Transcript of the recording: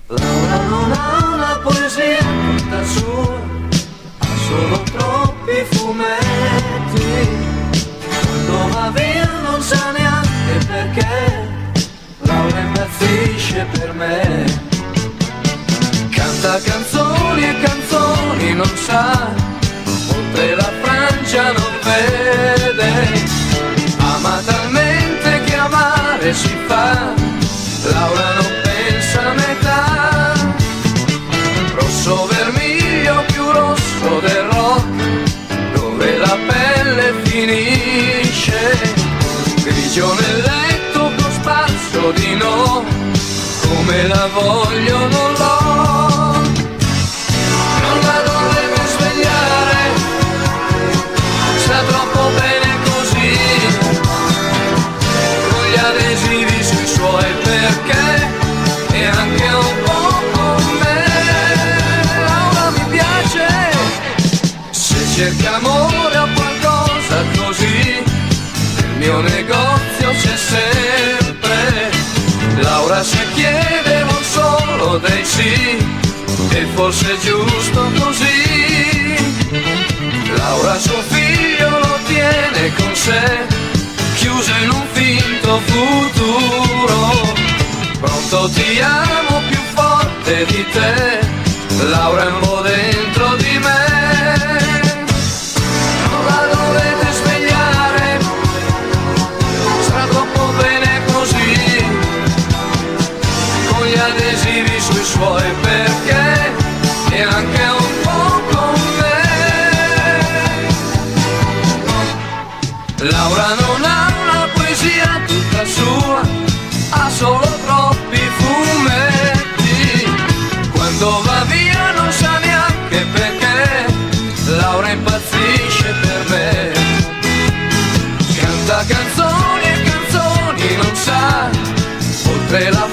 Laura non ha una poesia tutta sua, ha solo troppi fumetti. Quando va via non sa neanche perché, Laura impazzisce per me. Canta canzoni e canzoni, non sa, oltre la Francia non vede. Ama talmente che amare si fa, Laura non pensa a metà. Rosso vermiglio più rosso del rock, dove la pelle finisce. Grigio nel letto con spazio di no, come la voglio non l'ho. Non la dovete svegliare, sta troppo bene così, con gli adesivi sui suoi perché, e anche un po' con me. Laura mi piace, se cerca amore o qualcosa così, nel mio negozio c'è sempre. Laura se chiede non solo dei sì, e forse è giusto così. Laura suo figlio lo tiene con sé, chiuso in un finto futuro. Pronto ti amo più forte di te, Laura è un po' dentro di me. Non la dovete svegliare, sta troppo bene così, con gli adesivi sui suoi perché, e anche un po' con me. Laura non ha una poesia tutta sua, ha solo troppi fumetti. Quando va via non sa neanche perché, Laura impazzisce per me. Canta canzoni e canzoni, non sa, oltre la